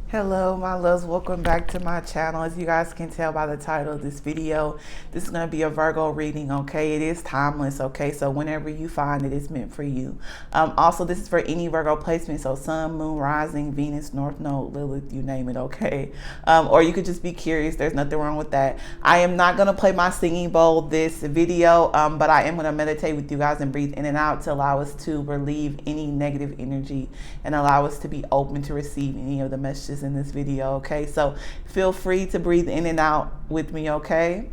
Hello my loves, welcome back to my channel. As you guys can tell by the title of this video, this is going to be a Virgo reading, okay? It is timeless, okay? So whenever you find it, it's meant for you. Also, this is for any Virgo placement, so Sun, Moon, Rising, Venus, North Node, Lilith, you name it, okay? Or you could just be curious. There's nothing wrong with that. I am not going to play my singing bowl this video, but I am going to meditate with you guys and breathe in and out to allow us to relieve any negative energy and allow us to be open to receive any of the messages in this video, okay? So feel free to breathe in and out with me, okay?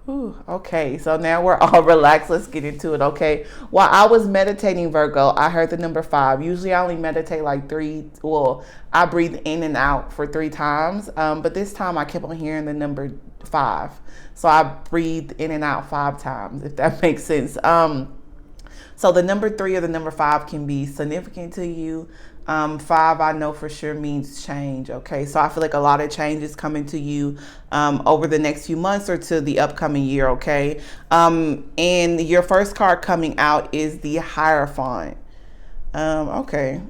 Ooh, okay, so now we're all relaxed. Let's get into it, okay? While I was meditating, Virgo, I heard the number 5. Usually I only meditate like 3. Well, I breathe in and out for 3 times. But this time I kept on hearing the number 5. So I breathed in and out 5 times, if that makes sense. So the number 3 or the number 5 can be significant to you. 5, I know for sure means change. Okay, so I feel like a lot of change is coming to you over the next few months or to the upcoming year. Okay, and your first card coming out is the Hierophant. Okay,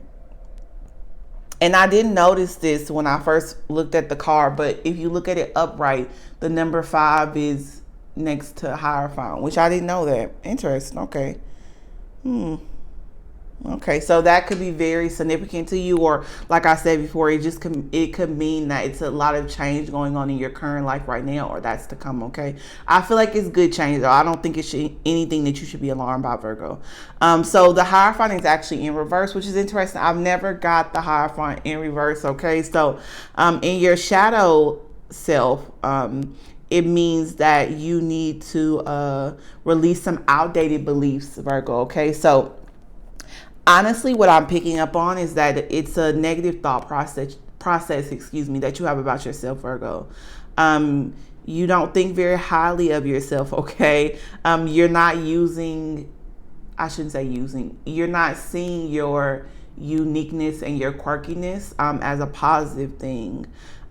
and I didn't notice this when I first looked at the card, but if you look at it upright, the number 5 is next to Hierophant, which I didn't know that. Interesting. Okay. Okay, so that could be very significant to you, or like I said before, it could mean that it's a lot of change going on in your current life right now, or that's to come. Okay, I feel like it's good change, though. I don't think it's anything that you should be alarmed by, Virgo. So the Hierophant is actually in reverse, which is interesting. I've never got the Hierophant in reverse. Okay, so in your shadow self, it means that you need to release some outdated beliefs, Virgo. Okay, so honestly, what I'm picking up on is that it's a negative thought process, excuse me, that you have about yourself, Virgo. You don't think very highly of yourself, okay? You're not using, I shouldn't say using, you're not seeing your uniqueness and your quirkiness as a positive thing.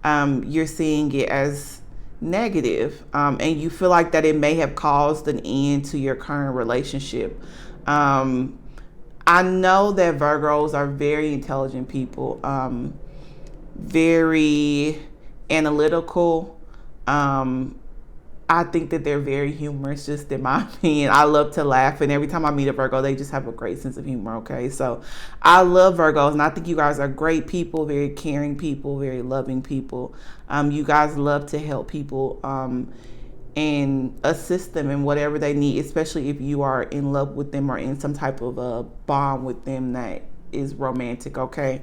You're seeing it as negative, and you feel like that it may have caused an end to your current relationship. I know that Virgos are very intelligent people, very analytical. I think that they're very humorous, just in my opinion. I love to laugh, and every time I meet a Virgo, they just have a great sense of humor, okay? So I love Virgos, and I think you guys are great people, very caring people, very loving people. You guys love to help people and assist them in whatever they need, especially if you are in love with them or in some type of a bond with them that is romantic, okay?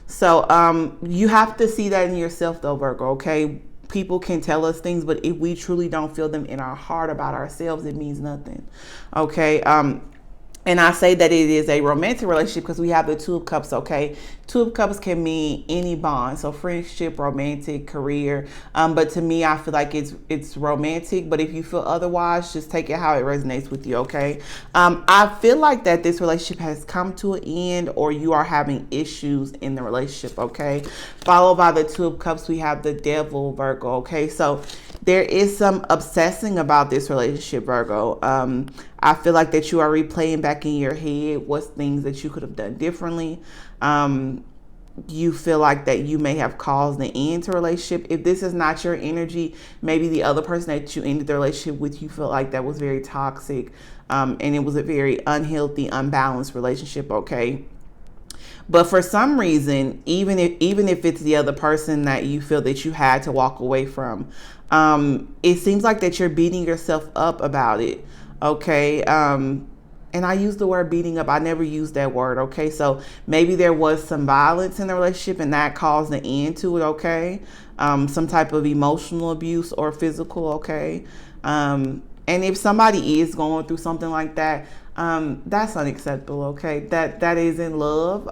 So you have to see that in yourself, though, Virgo, okay? People can tell us things, but if we truly don't feel them in our heart about ourselves, it means nothing, okay? And I say that it is a romantic relationship because we have the 2 of Cups, okay? 2 of Cups can mean any bond, so friendship, romantic, career. But to me, I feel like it's romantic. But if you feel otherwise, just take it how it resonates with you, okay? I feel like that this relationship has come to an end, or you are having issues in the relationship, okay? Followed by the 2 of Cups, we have the Devil, Virgo, okay? So there is some obsessing about this relationship, Virgo. I feel like that you are replaying back in your head what's things that you could have done differently. You feel like that you may have caused the end to a relationship. If this is not your energy, maybe the other person that you ended the relationship with, you feel like that was very toxic, and it was a very unhealthy, unbalanced relationship, okay? But for some reason, even if it's the other person that you feel that you had to walk away from, it seems like that you're beating yourself up about it, okay? And I use the word beating up. I never used that word, okay? So maybe there was some violence in the relationship and that caused the end to it, okay? Some type of emotional abuse or physical, okay? And if somebody is going through something like that, that's unacceptable, okay? That is in love.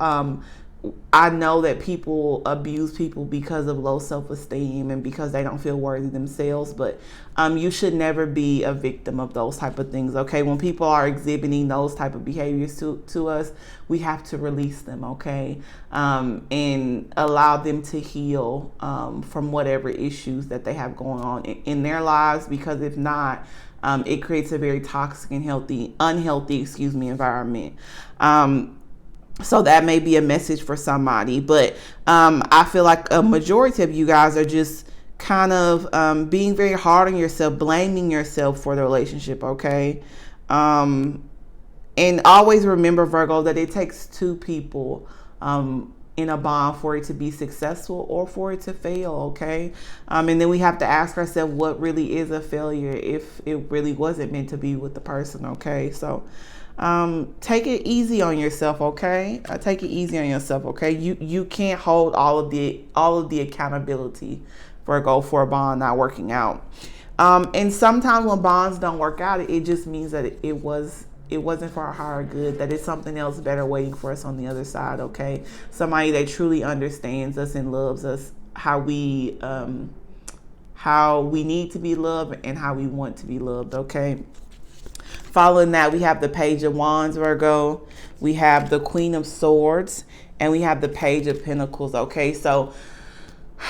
I know that people abuse people because of low self-esteem and because they don't feel worthy themselves, but you should never be a victim of those type of things, okay? When people are exhibiting those type of behaviors to us, we have to release them, okay? And allow them to heal from whatever issues that they have going on in their lives, because if not, it creates a very toxic and unhealthy environment. So that may be a message for somebody, but I feel like a majority of you guys are just kind of being very hard on yourself, blaming yourself for the relationship, okay? And always remember, Virgo, that it takes two people in a bond for it to be successful or for it to fail, okay? And then we have to ask ourselves, what really is a failure if it really wasn't meant to be with the person, okay? So take it easy on yourself, okay? Take it easy on yourself, okay? You can't hold all of the accountability, Virgo, for a bond not working out. And sometimes when bonds don't work out, it just means that it wasn't for our higher good, that it's something else better waiting for us on the other side, okay? Somebody that truly understands us and loves us how we need to be loved and how we want to be loved, okay? Following that, we have the Page of Wands, Virgo. We have the Queen of Swords, and we have the Page of Pentacles, okay? So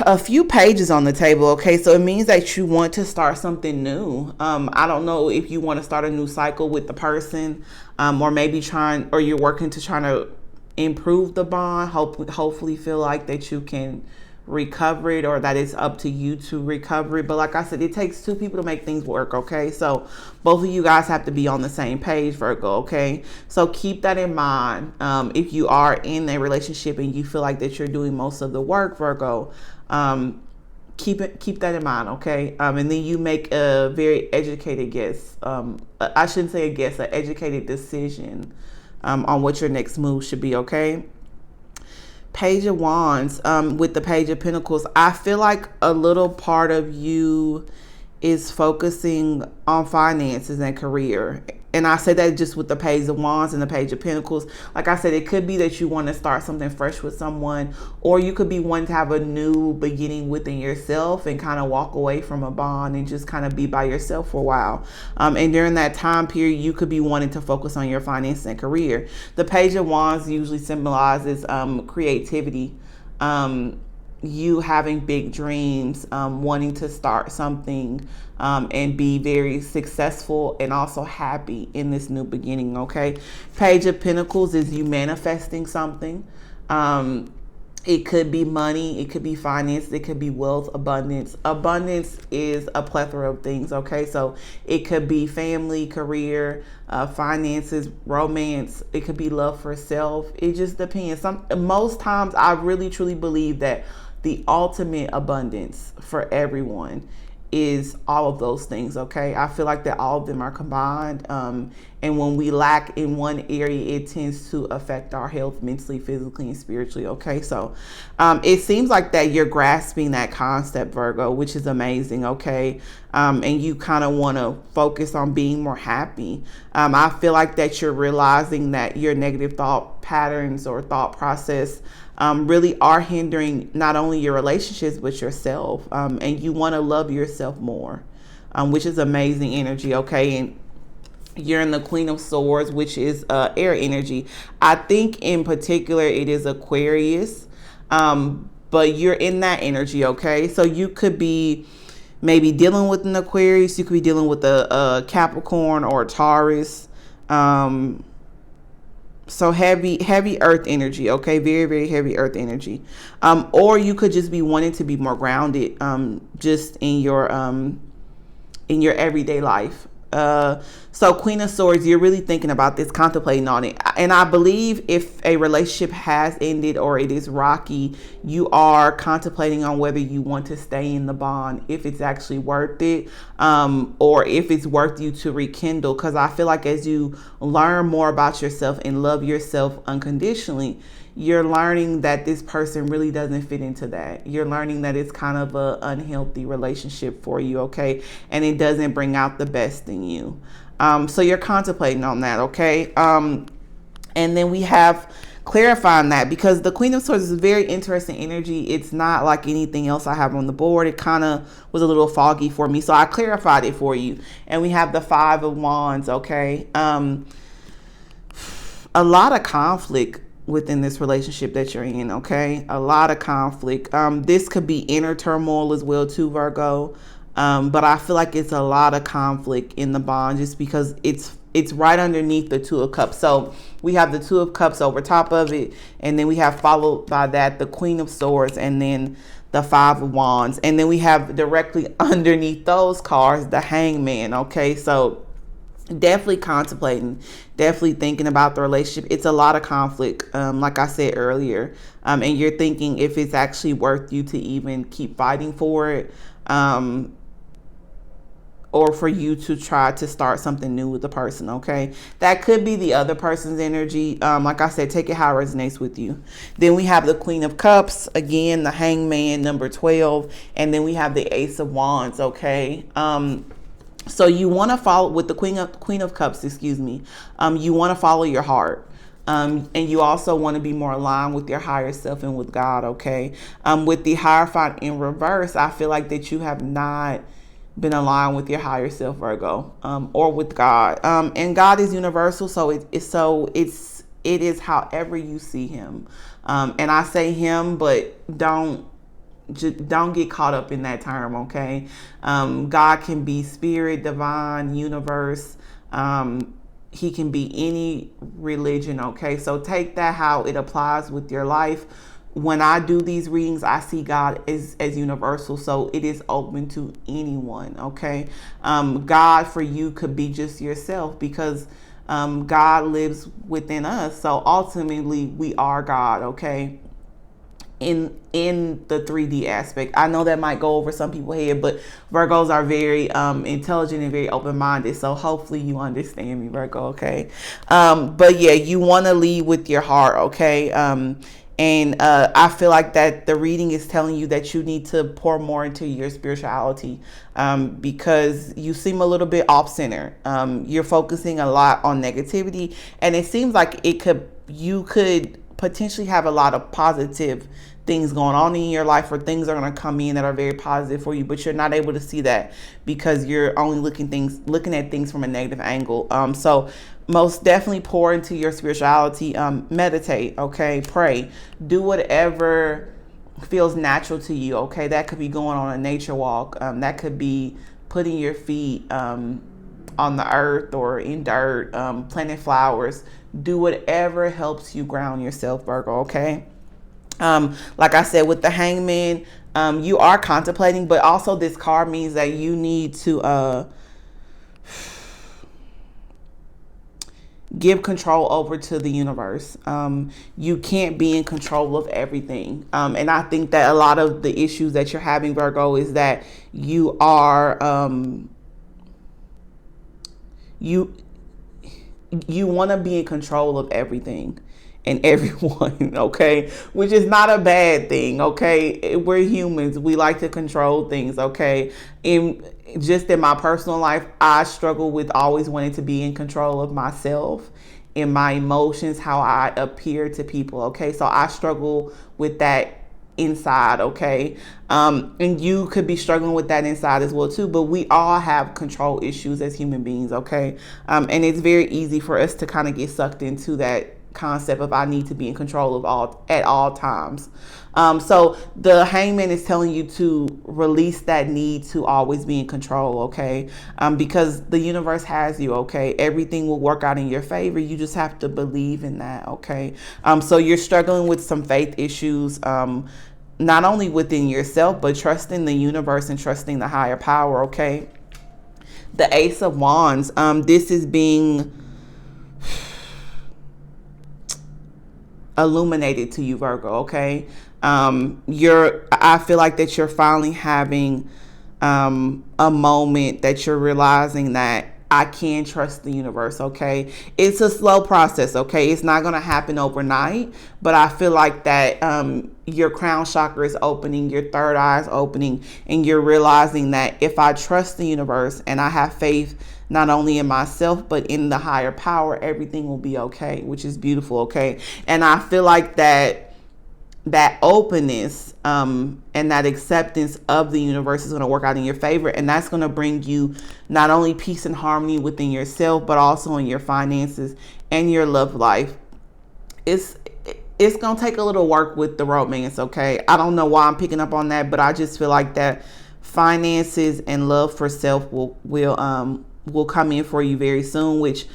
a few pages on the table, okay? So it means that you want to start something new. I don't know if you want to start a new cycle with the person, or maybe you're working to try to improve the bond. Hopefully feel like that you can recover it, or that it's up to you to recover it. But like I said, it takes two people to make things work, okay? So both of you guys have to be on the same page, Virgo, okay? So keep that in mind. If you are in a relationship and you feel like that you're doing most of the work, Virgo, keep that in mind, okay? And then you make a very educated guess. I shouldn't say a guess, an educated decision on what your next move should be, okay? Page of Wands with the Page of Pentacles. I feel like a little part of you is focusing on finances and career. And I say that just with the Page of Wands and the Page of Pentacles. Like I said, it could be that you want to start something fresh with someone, or you could be wanting to have a new beginning within yourself and kind of walk away from a bond and just kind of be by yourself for a while. And during that time period, you could be wanting to focus on your finances and career. The Page of Wands usually symbolizes creativity, you having big dreams, wanting to start something, and be very successful and also happy in this new beginning, okay? Page of Pentacles is you manifesting something. It could be money, it could be finance, it could be wealth, abundance. Abundance is a plethora of things, okay? So it could be family, career, finances, romance. It could be love for self. It just depends. Most times I really truly believe that the ultimate abundance for everyone is all of those things, okay? I feel like that all of them are combined. And when we lack in one area, it tends to affect our health mentally, physically, and spiritually, okay? So it seems like that you're grasping that concept, Virgo, which is amazing, okay? And you kind of want to focus on being more happy. I feel like that you're realizing that your negative thought patterns or thought process really are hindering not only your relationships, but yourself. And you want to love yourself more, which is amazing energy, okay? And you're in the Queen of Swords, which is air energy. I think in particular it is Aquarius, but you're in that energy, okay? So you could be maybe dealing with an Aquarius, you could be dealing with a Capricorn or a Taurus. So heavy earth energy, okay? Very, very heavy earth energy. Or you could just be wanting to be more grounded, just in your everyday life. So Queen of Swords, you're really thinking about this, contemplating on it. And I believe if a relationship has ended or it is rocky, you are contemplating on whether you want to stay in the bond, if it's actually worth it, or if it's worth you to rekindle. Because I feel like as you learn more about yourself and love yourself unconditionally, you're learning that this person really doesn't fit into that. You're learning that it's kind of an unhealthy relationship for you, okay? And it doesn't bring out the best in you. So you're contemplating on that, okay? And then we have clarifying that, because the Queen of Swords is a very interesting energy. It's not like anything else I have on the board. It kind of was a little foggy for me, so I clarified it for you. And we have the Five of Wands. Okay, a lot of conflict within this relationship that you're in. Okay, a lot of conflict. This could be inner turmoil as well too, Virgo. But I feel like it's a lot of conflict in the bond, just because it's right underneath the Two of Cups. So we have the Two of Cups over top of it, and then we have, followed by that, the Queen of Swords, and then the Five of Wands, and then we have directly underneath those cards the Hangman. Okay, so definitely contemplating, definitely thinking about the relationship. It's a lot of conflict, like I said earlier, and you're thinking if it's actually worth you to even keep fighting for it, or for you to try to start something new with the person. Okay, that could be the other person's energy. Like I said, take it how it resonates with you. Then we have the Queen of Cups, again the Hangman, number 12, and then we have the Ace of Wands. Okay, so you want to follow with the Queen of Cups, excuse me. You want to follow your heart. And you also want to be more aligned with your higher self and with God. Okay, with the Hierophant in reverse, I feel like that you have not been aligned with your higher self, Virgo, or with God. And God is universal, so it is however you see Him. And I say Him, but don't get caught up in that term. Okay, God can be spirit, divine, universe. He can be any religion. Okay, so take that how it applies with your life. When I do these readings, I see God as universal, so it is open to anyone. Okay, God for you could be just yourself, because God lives within us. So ultimately, we are God. Okay, in the 3D aspect. I know that might go over some people's head, but Virgos are very intelligent and very open-minded, so hopefully you understand me, Virgo. Okay, but yeah, you want to lead with your heart. Okay, and I feel like that the reading is telling you that you need to pour more into your spirituality, because you seem a little bit off center. You're focusing a lot on negativity, and it seems like you could potentially have a lot of positive things going on in your life, or things are going to come in that are very positive for you, but you're not able to see that because you're only looking at things from a negative angle. So most definitely pour into your spirituality. Meditate. Okay, pray, do whatever feels natural to you. Okay, that could be going on a nature walk, that could be putting your feet on the earth or in dirt, planting flowers. Do whatever helps you ground yourself, Virgo. Okay, like I said, with the Hangman, you are contemplating, but also this card means that you need to give control over to the universe. You can't be in control of everything. And I think that a lot of the issues that you're having, Virgo, is that you are you want to be in control of everything and everyone. Okay, which is not a bad thing. Okay, we're humans, we like to control things. Okay, in my personal life, I struggle with always wanting to be in control of myself, in my emotions, how I appear to people. Okay, so I struggle with that inside. Okay, and you could be struggling with that inside as well too, but we all have control issues as human beings. Okay, and it's very easy for us to kind of get sucked into that concept of I need to be in control of at all times. So the Hangman is telling you to release that need to always be in control. Okay, because the universe has you. Okay, everything will work out in your favor. You just have to believe in that. Okay, so you're struggling with some faith issues, not only within yourself, but trusting the universe and trusting the higher power. Okay, the Ace of Wands, this is being illuminated to you, Virgo. Okay, I feel like that you're finally having a moment that you're realizing that I can trust the universe, okay? It's a slow process, okay? It's not going to happen overnight, but I feel like that your crown chakra is opening, your third eye is opening, and you're realizing that if I trust the universe and I have faith not only in myself but in the higher power, everything will be okay, which is beautiful, okay? And I feel like that openness and that acceptance of the universe is going to work out in your favor, and that's going to bring you not only peace and harmony within yourself but also in your finances and your love life. It's going to take a little work with the romance, okay? I don't know why I'm picking up on that, but I just feel like that finances and love for self will come in for you very soon, which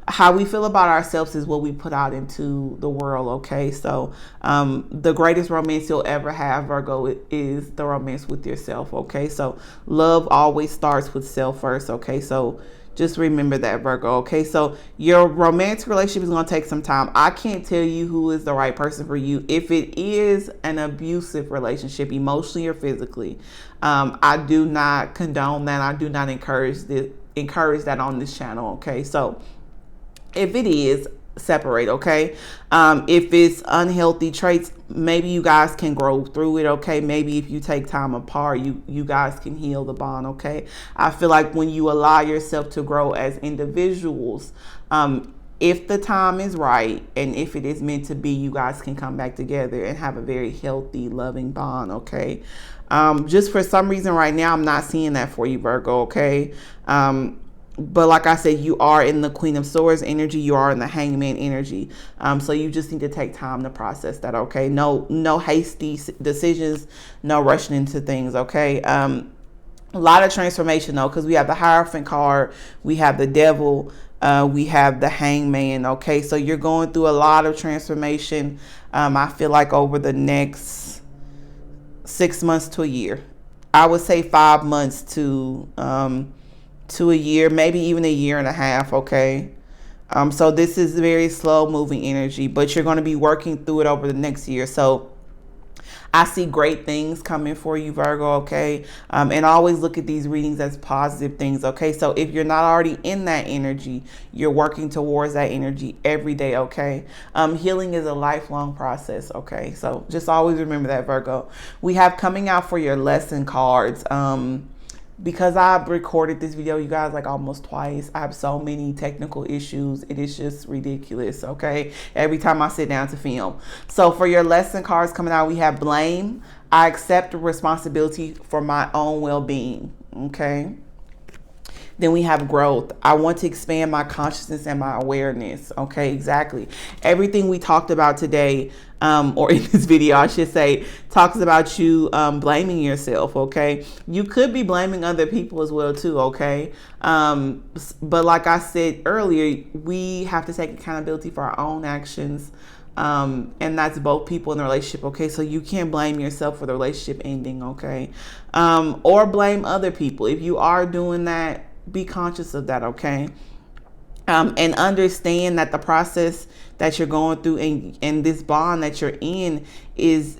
how we feel about ourselves is what we put out into the world, okay? So the greatest romance you'll ever have, Virgo, is the romance with yourself, okay? So love always starts with self first, okay? So just remember that, Virgo, okay? So your romantic relationship is going to take some time. I can't tell you who is the right person for you. If it is an abusive relationship, emotionally or physically, I do not condone that. I do not encourage that on this channel, okay? So if it is, separate, okay? If it's unhealthy traits, maybe you guys can grow through it, okay? Maybe if you take time apart, you guys can heal the bond, okay? I feel like when you allow yourself to grow as individuals, if the time is right and if it is meant to be, you guys can come back together and have a very healthy, loving bond, okay? Just for some reason right now, I'm not seeing that for you, Virgo, okay? But like I said, you are in the Queen of Swords energy. You are in the Hangman energy. So you just need to take time to process that, okay? No hasty decisions, no rushing into things, okay? A lot of transformation, though, because we have the Hierophant card, we have the Devil, we have the Hangman, okay? So you're going through a lot of transformation, I feel like, over the next 6 months to a year. I would say 5 months to a year, maybe even a year and a half, okay? So this is very slow moving energy, but you're going to be working through it over the next year. So I see great things coming for you, Virgo, okay? And always look at these readings as positive things, okay? So if you're not already in that energy, you're working towards that energy every day, okay? Healing is a lifelong process, okay? So just always remember that, Virgo. We have coming out for your lesson cards. Because I've recorded this video, you guys, like almost twice. I have so many technical issues. It is just ridiculous, okay? Every time I sit down to film. So for your lesson cards coming out, we have blame. I accept responsibility for my own well-being, okay? Then we have growth. I want to expand my consciousness and my awareness. Okay, exactly. Everything we talked about today, or in this video, I should say, talks about you blaming yourself, okay? You could be blaming other people as well, too, okay? But like I said earlier, we have to take accountability for our own actions. And that's both people in the relationship, okay? So you can't blame yourself for the relationship ending, okay? Or blame other people. If you are doing that, be conscious of that, okay? And understand that the process that you're going through and this bond that you're in is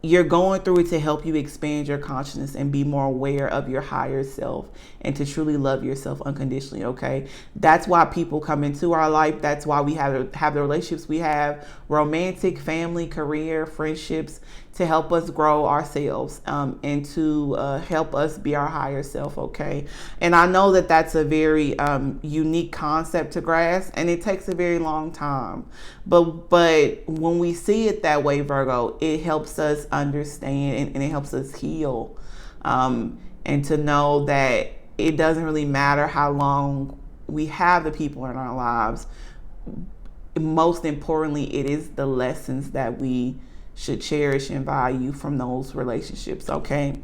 you're going through it to help you expand your consciousness and be more aware of your higher self and to truly love yourself unconditionally, okay? That's why people come into our life. That's why we have the relationships we have, romantic, family, career, friendships, to help us grow ourselves and to help us be our higher self, okay? And I know that that's a very unique concept to grasp, and it takes a very long time. But when we see it that way, Virgo, it helps us understand and it helps us heal, and to know that it doesn't really matter how long we have the people in our lives. Most importantly, it is the lessons that we should cherish and value from those relationships, okay?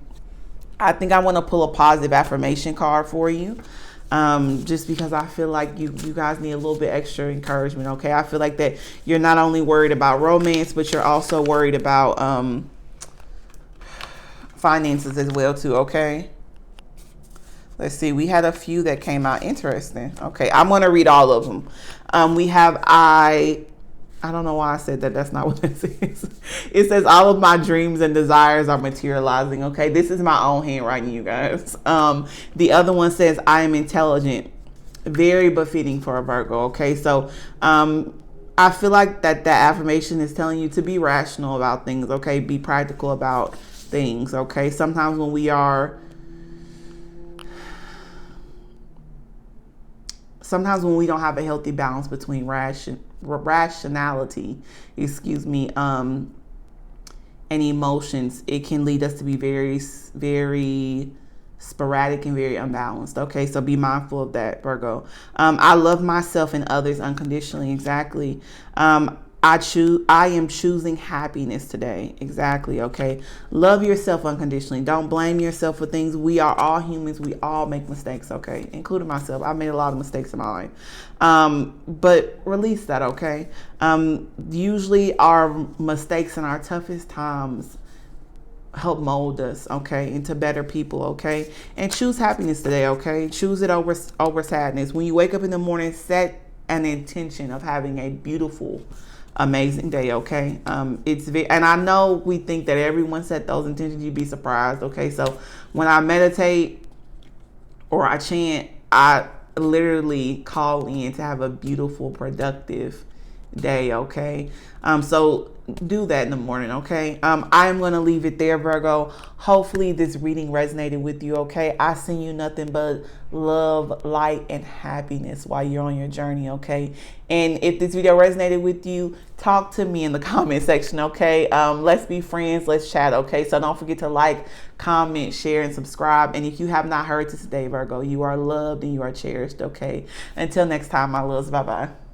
I think I want to pull a positive affirmation card for you, just because I feel like you guys need a little bit extra encouragement, okay? I feel like that you're not only worried about romance, but you're also worried about finances as well too, okay? Let's see, we had a few that came out interesting. Okay, I'm going to read all of them. We have I don't know why I said that. That's not what it says. It says all of my dreams and desires are materializing. Okay, this is my own handwriting, you guys. The other one says I am intelligent. Very befitting for a Virgo. Okay, so I feel like that affirmation is telling you to be rational about things. Okay, be practical about things. Okay, sometimes when we are sometimes when we don't have a healthy balance between rationality, excuse me, and emotions, it can lead us to be very sporadic and very unbalanced. Okay, so be mindful of that, Virgo. I love myself and others unconditionally. Exactly. I am choosing happiness today. Exactly. Okay. Love yourself unconditionally. Don't blame yourself for things. We are all humans. We all make mistakes. Okay, including myself. I made a lot of mistakes in my life. But release that. Okay. Usually our mistakes in our toughest times help mold us, okay, into better people, okay? And choose happiness today, okay? Choose it over sadness. When you wake up in the morning, set an intention of having a beautiful, amazing day, okay? And I know we think that everyone set those intentions. You'd be surprised, okay? So when I meditate or I chant, I literally call in to have a beautiful, productive day, okay? So do that in the morning, okay? I am going to leave it there, Virgo. Hopefully this reading resonated with you, okay? I send you nothing but love, light, and happiness while you're on your journey, okay? And if this video resonated with you, talk to me in the comment section, okay? Let's be friends. Let's chat, okay? So don't forget to like, comment, share, and subscribe. And if you have not heard this today, Virgo, you are loved and you are cherished, okay? Until next time, my loves. Bye-bye.